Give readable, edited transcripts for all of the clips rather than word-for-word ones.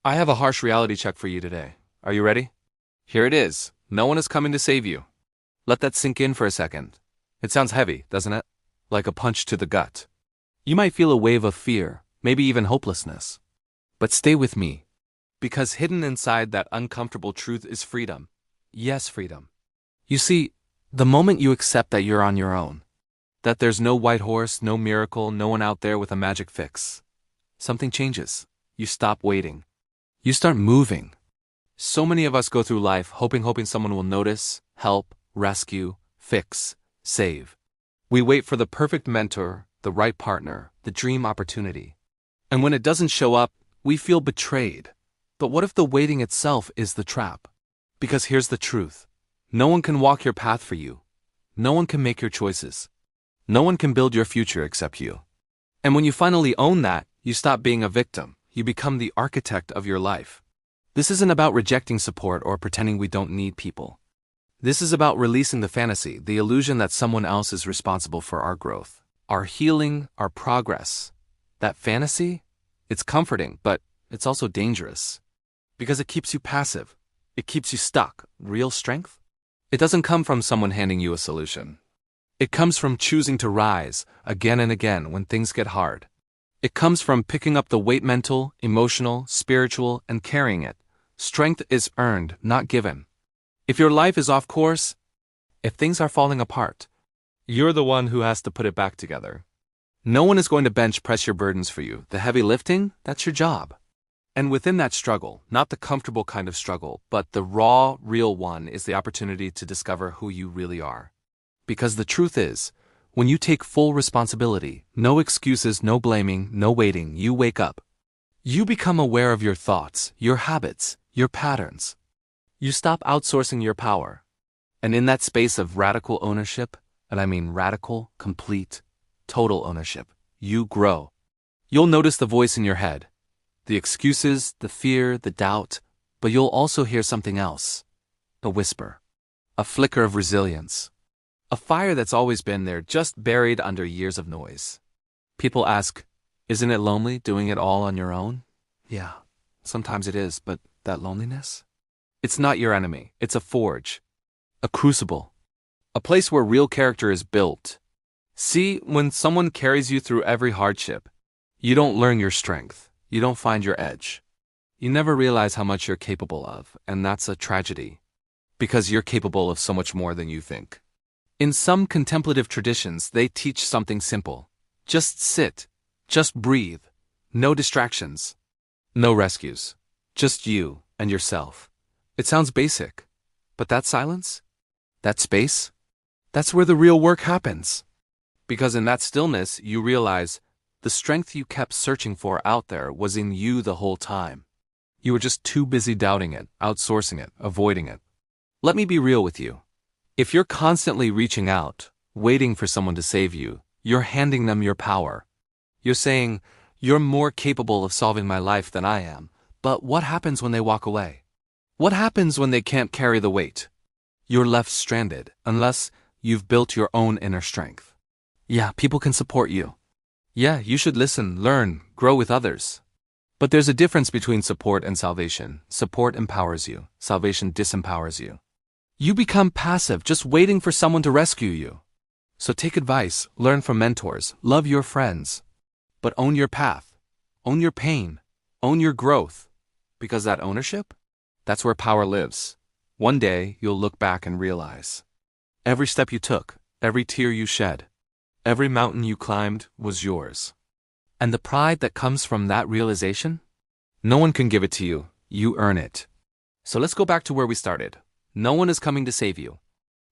I have a harsh reality check for you today. Are you ready? Here it is. No one is coming to save you. Let that sink in for a second. It sounds heavy, doesn't it? Like a punch to the gut. You might feel a wave of fear, maybe even hopelessness. But stay with me. Because hidden inside that uncomfortable truth is freedom. Yes, freedom. You see, the moment you accept that you're on your own, that there's no white horse, no miracle, no one out there with a magic fix, something changes. You stop waiting. You start moving. So many of us go through life hoping someone will notice, help, rescue, fix, save. We wait for the perfect mentor, the right partner, the dream opportunity. And when it doesn't show up, we feel betrayed. But what if the waiting itself is the trap? Because here's the truth. No one can walk your path for you. No one can make your choices. No one can build your future except you. And when you finally own that, you stop being a victim. You become the architect of your life. This isn't about rejecting support or pretending we don't need people. This is about releasing the fantasy, the illusion that someone else is responsible for our growth, our healing, our progress. That fantasy? It's comforting, but it's also dangerous. Because it keeps you passive. It keeps you stuck. Real strength? It doesn't come from someone handing you a solution. It comes from choosing to rise again and again when things get hard. It comes from picking up the weight, mental, emotional, spiritual, and carrying it. Strength is earned, not given. If your life is off course, if things are falling apart, you're the one who has to put it back together. No one is going to bench press your burdens for you. The heavy lifting, that's your job. And within that struggle, not the comfortable kind of struggle, but the raw, real one, is the opportunity to discover who you really are. Because the truth is, when you take full responsibility, no excuses, no blaming, no waiting, you wake up. You become aware of your thoughts, your habits, your patterns. You stop outsourcing your power. And in that space of radical ownership, and I mean radical, complete, total ownership, you grow. You'll notice the voice in your head, the excuses, the fear, the doubt, but you'll also hear something else. A whisper. A flicker of resilience. A fire that's always been there, just buried under years of noise. People ask, isn't it lonely doing it all on your own? Yeah, sometimes it is, but that loneliness? It's not your enemy. It's a forge. A crucible. A place where real character is built. See, when someone carries you through every hardship, you don't learn your strength. You don't find your edge. You never realize how much you're capable of, and that's a tragedy. Because you're capable of so much more than you think. In some contemplative traditions, they teach something simple. Just sit. Just breathe. No distractions. No rescues. Just you and yourself. It sounds basic, but that silence? That space? That's where the real work happens. Because in that stillness, you realize the strength you kept searching for out there was in you the whole time. You were just too busy doubting it, outsourcing it, avoiding it. Let me be real with you. If you're constantly reaching out, waiting for someone to save you, you're handing them your power. You're saying, you're more capable of solving my life than I am. But what happens when they walk away? What happens when they can't carry the weight? You're left stranded unless you've built your own inner strength. Yeah, people can support you. Yeah, you should listen, learn, grow with others. But there's a difference between support and salvation. Support empowers you. Salvation disempowers you. You become passive, just waiting for someone to rescue you. So take advice, learn from mentors, love your friends. But own your path. Own your pain. Own your growth. Because that ownership? That's where power lives. One day, you'll look back and realize. Every step you took, every tear you shed, every mountain you climbed was yours. And the pride that comes from that realization? No one can give it to you. You earn it. So let's go back to where we started. No one is coming to save you.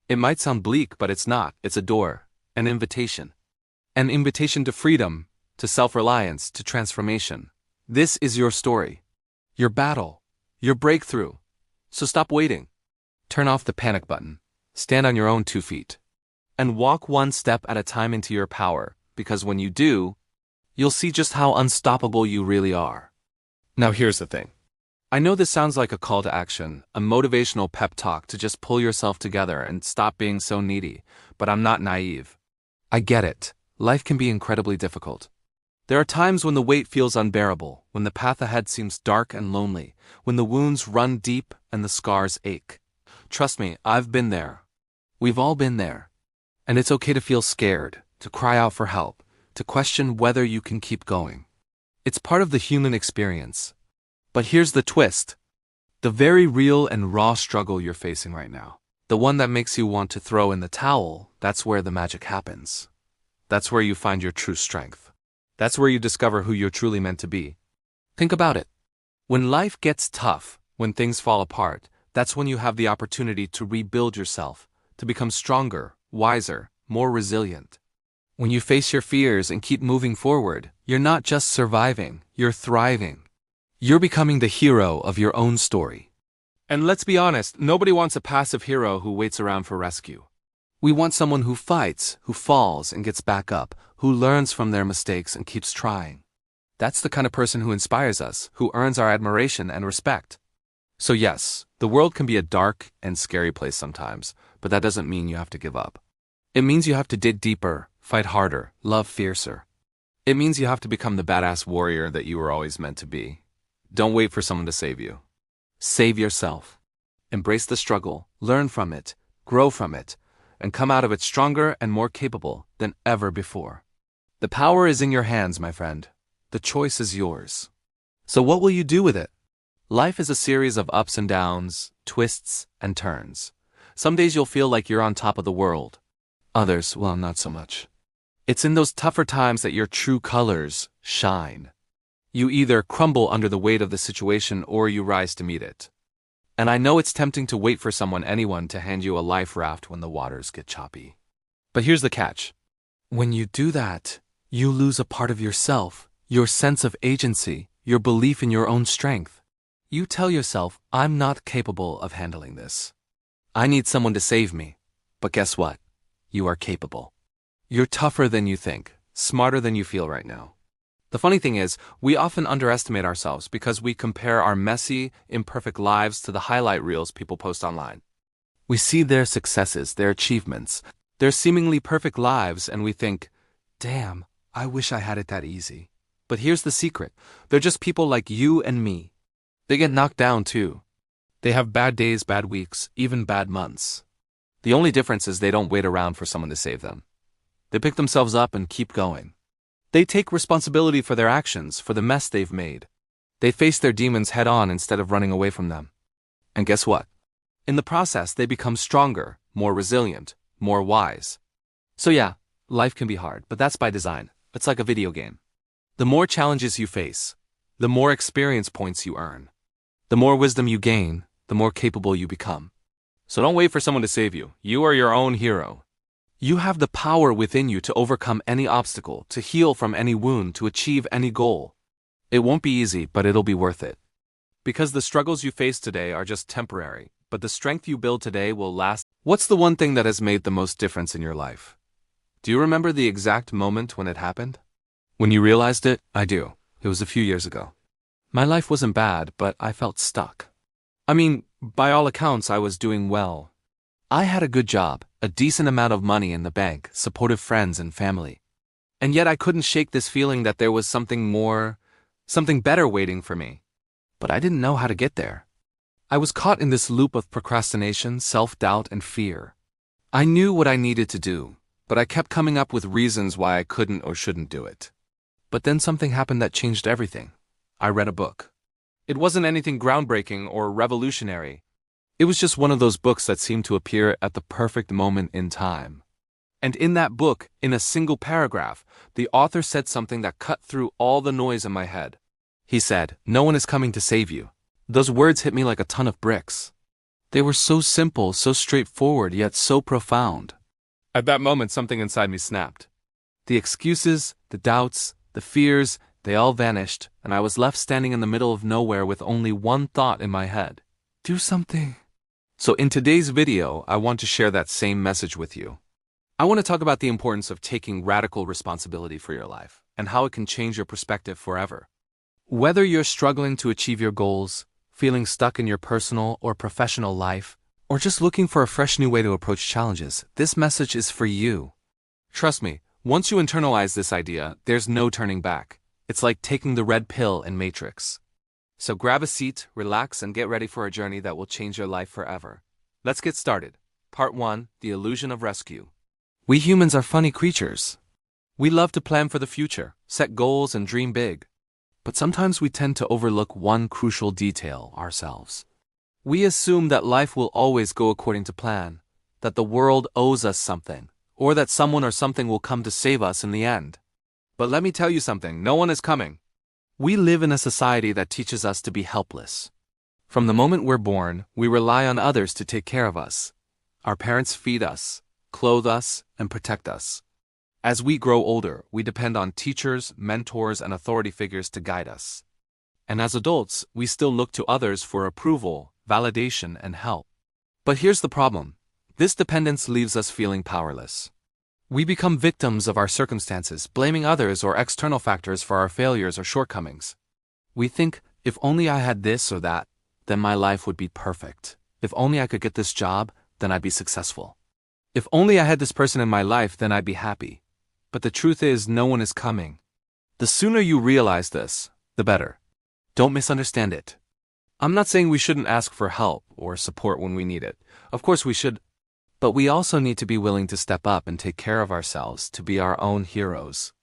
It might sound bleak, but it's not. It's a door, an invitation. An invitation to freedom, to self-reliance, to transformation. This is your story. Your battle. Your breakthrough. So stop waiting. Turn off the panic button. Stand on your own 2 feet. And walk one step at a time into your power, because when you do, you'll see just how unstoppable you really are. Now here's the thing. I know this sounds like a call to action, a motivational pep talk to just pull yourself together and stop being so needy, but I'm not naive. I get it. Life can be incredibly difficult. There are times when the weight feels unbearable, when the path ahead seems dark and lonely, when the wounds run deep and the scars ache. Trust me, I've been there. We've all been there. And it's okay to feel scared, to cry out for help, to question whether you can keep going. It's part of the human experience. But here's the twist. The very real and raw struggle you're facing right now, the one that makes you want to throw in the towel, that's where the magic happens. That's where you find your true strength. That's where you discover who you're truly meant to be. Think about it. When life gets tough, when things fall apart, that's when you have the opportunity to rebuild yourself, to become stronger, wiser, more resilient. When you face your fears and keep moving forward, you're not just surviving, you're thriving. You're becoming the hero of your own story. And let's be honest, nobody wants a passive hero who waits around for rescue. We want someone who fights, who falls and gets back up, who learns from their mistakes and keeps trying. That's the kind of person who inspires us, who earns our admiration and respect. So yes, the world can be a dark and scary place sometimes, but that doesn't mean you have to give up. It means you have to dig deeper, fight harder, love fiercer. It means you have to become the badass warrior that you were always meant to be. Don't wait for someone to save you. Save yourself. Embrace the struggle, learn from it, grow from it, and come out of it stronger and more capable than ever before. The power is in your hands, my friend. The choice is yours. So what will you do with it? Life is a series of ups and downs, twists and turns. Some days you'll feel like you're on top of the world. Others, well, not so much. It's in those tougher times that your true colors shine. You either crumble under the weight of the situation or you rise to meet it. And I know it's tempting to wait for anyone to hand you a life raft when the waters get choppy. But here's the catch. When you do that, you lose a part of yourself, your sense of agency, your belief in your own strength. You tell yourself, I'm not capable of handling this. I need someone to save me. But guess what? You are capable. You're tougher than you think, smarter than you feel right now. The funny thing is, we often underestimate ourselves because we compare our messy, imperfect lives to the highlight reels people post online. We see their successes, their achievements, their seemingly perfect lives, and we think, damn, I wish I had it that easy. But here's the secret. They're just people like you and me. They get knocked down too. They have bad days, bad weeks, even bad months. The only difference is they don't wait around for someone to save them. They pick themselves up and keep going. They take responsibility for their actions, for the mess they've made. They face their demons head on instead of running away from them. And guess what? In the process, they become stronger, more resilient, more wise. So yeah, life can be hard, but that's by design. It's like a video game. The more challenges you face, the more experience points you earn. The more wisdom you gain, the more capable you become. So don't wait for someone to save you. You are your own hero. You have the power within you to overcome any obstacle, to heal from any wound, to achieve any goal. It won't be easy, but it'll be worth it. Because the struggles you face today are just temporary, but the strength you build today will last. What's the one thing that has made the most difference in your life? Do you remember the exact moment when it happened? When you realized it? I do. It was a few years ago. My life wasn't bad, but I felt stuck. I mean, by all accounts, I was doing well. I had a good job, a decent amount of money in the bank, supportive friends and family. And yet I couldn't shake this feeling that there was something more, something better waiting for me. But I didn't know how to get there. I was caught in this loop of procrastination, self-doubt, and fear. I knew what I needed to do, but I kept coming up with reasons why I couldn't or shouldn't do it. But then something happened that changed everything. I read a book. It wasn't anything groundbreaking or revolutionary. It was just one of those books that seemed to appear at the perfect moment in time. And in that book, in a single paragraph, the author said something that cut through all the noise in my head. He said, "No one is coming to save you." Those words hit me like a ton of bricks. They were so simple, so straightforward, yet so profound. At that moment, something inside me snapped. The excuses, the doubts, the fears, they all vanished, and I was left standing in the middle of nowhere with only one thought in my head. Do something. So in today's video, I want to share that same message with you. I want to talk about the importance of taking radical responsibility for your life and how it can change your perspective forever. Whether you're struggling to achieve your goals, feeling stuck in your personal or professional life, or just looking for a fresh new way to approach challenges, this message is for you. Trust me, once you internalize this idea, there's no turning back. It's like taking the red pill in Matrix. So grab a seat, relax, and get ready for a journey that will change your life forever. Let's get started. Part 1: The Illusion of Rescue. We humans are funny creatures. We love to plan for the future, set goals, and dream big. But sometimes we tend to overlook one crucial detail: ourselves. We assume that life will always go according to plan, that the world owes us something, or that someone or something will come to save us in the end. But let me tell you something, no one is coming. We live in a society that teaches us to be helpless. From the moment we're born, we rely on others to take care of us. Our parents feed us, clothe us, and protect us. As we grow older, we depend on teachers, mentors, and authority figures to guide us. And as adults, we still look to others for approval, validation, and help. But here's the problem. This dependence leaves us feeling powerless. We become victims of our circumstances, blaming others or external factors for our failures or shortcomings. We think, if only I had this or that, then my life would be perfect. If only I could get this job, then I'd be successful. If only I had this person in my life, then I'd be happy. But the truth is, no one is coming. The sooner you realize this, the better. Don't misunderstand it. I'm not saying we shouldn't ask for help or support when we need it. Of course we should. But we also need to be willing to step up and take care of ourselves, to be our own heroes.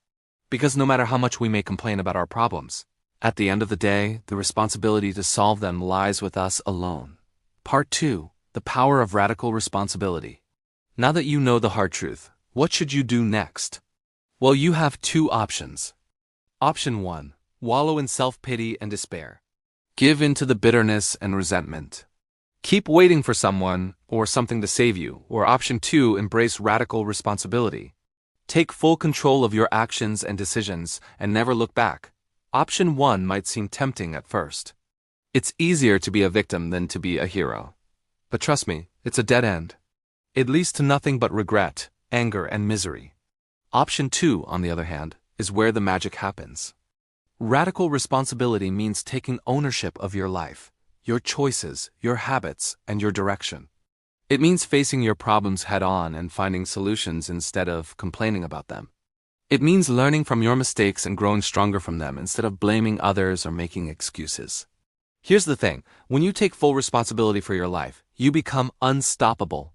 Because no matter how much we may complain about our problems, at the end of the day, the responsibility to solve them lies with us alone. Part 2: The Power of Radical Responsibility. Now that you know the hard truth, what should you do next? Well, you have two options. Option 1: wallow in self-pity and despair. Give in to the bitterness and resentment. Keep waiting for someone or something to save you. Or option 2: embrace radical responsibility. Take full control of your actions and decisions and never look back. Option 1 might seem tempting at first. It's easier to be a victim than to be a hero. But trust me, it's a dead end. It leads to nothing but regret, anger, and misery. Option 2, on the other hand, is where the magic happens. Radical responsibility means taking ownership of your life, your choices, your habits, and your direction. It means facing your problems head-on and finding solutions instead of complaining about them. It means learning from your mistakes and growing stronger from them instead of blaming others or making excuses. Here's the thing, when you take full responsibility for your life, you become unstoppable.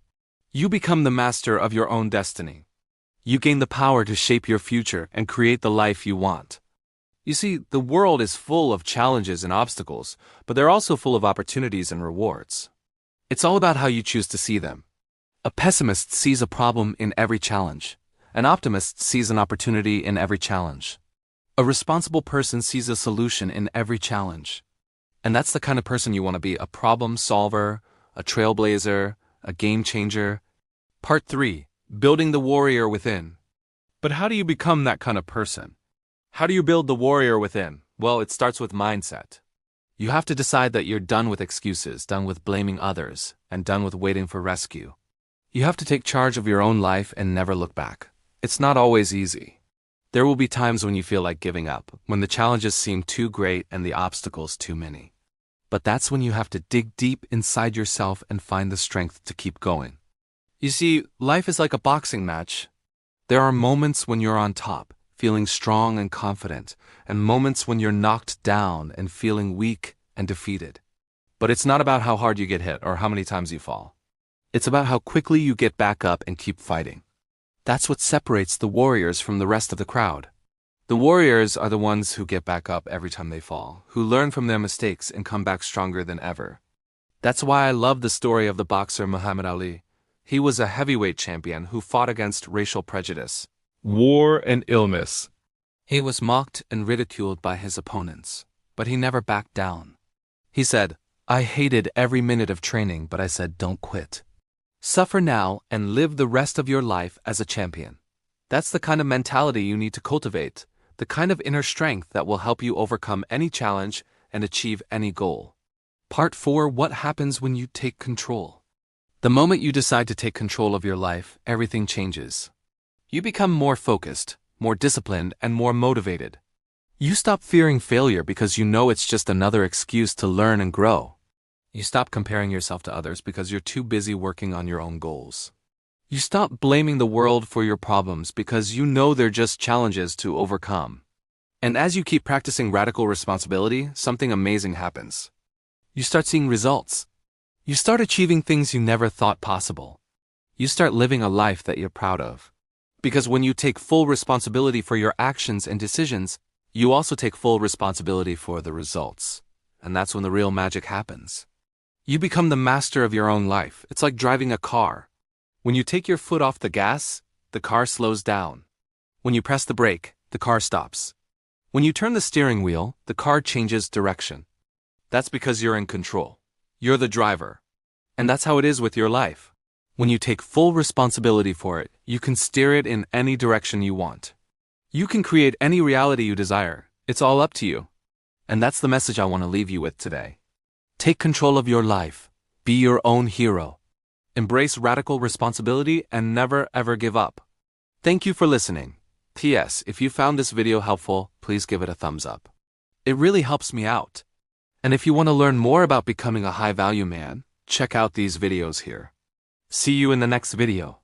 You become the master of your own destiny. You gain the power to shape your future and create the life you want. You see, the world is full of challenges and obstacles, but they're also full of opportunities and rewards. It's all about how you choose to see them. A pessimist sees a problem in every challenge. An optimist sees an opportunity in every challenge. A responsible person sees a solution in every challenge. And that's the kind of person you want to be: a problem solver, a trailblazer, a game changer. Part 3: Building the warrior within. But how do you become that kind of person? How do you build the warrior within? Well, it starts with mindset. You have to decide that you're done with excuses, done with blaming others, and done with waiting for rescue. You have to take charge of your own life and never look back. It's not always easy. There will be times when you feel like giving up, when the challenges seem too great and the obstacles too many. But that's when you have to dig deep inside yourself and find the strength to keep going. You see, life is like a boxing match. There are moments when you're on top, feeling strong and confident, and moments when you're knocked down and feeling weak and defeated. But it's not about how hard you get hit or how many times you fall. It's about how quickly you get back up and keep fighting. That's what separates the warriors from the rest of the crowd. The warriors are the ones who get back up every time they fall, who learn from their mistakes and come back stronger than ever. That's why I love the story of the boxer Muhammad Ali. He was a heavyweight champion who fought against racial prejudice, war, and illness. He was mocked and ridiculed by his opponents, but he never backed down. He said, "I hated every minute of training, but I said, don't quit. Suffer now and live the rest of your life as a champion." That's the kind of mentality you need to cultivate, the kind of inner strength that will help you overcome any challenge and achieve any goal. Part 4: What happens when you take control? The moment you decide to take control of your life, everything changes. You become more focused, more disciplined, and more motivated. You stop fearing failure because you know it's just another excuse to learn and grow. You stop comparing yourself to others because you're too busy working on your own goals. You stop blaming the world for your problems because you know they're just challenges to overcome. And as you keep practicing radical responsibility, something amazing happens. You start seeing results. You start achieving things you never thought possible. You start living a life that you're proud of. Because when you take full responsibility for your actions and decisions, you also take full responsibility for the results. And that's when the real magic happens. You become the master of your own life. It's like driving a car. When you take your foot off the gas, the car slows down. When you press the brake, the car stops. When you turn the steering wheel, the car changes direction. That's because you're in control. You're the driver. And that's how it is with your life. When you take full responsibility for it, you can steer it in any direction you want. You can create any reality you desire. It's all up to you. And that's the message I want to leave you with today. Take control of your life. Be your own hero. Embrace radical responsibility and never ever give up. Thank you for listening. P.S. If you found this video helpful, please give it a thumbs up. It really helps me out. And if you want to learn more about becoming a high-value man, check out these videos here. See you in the next video.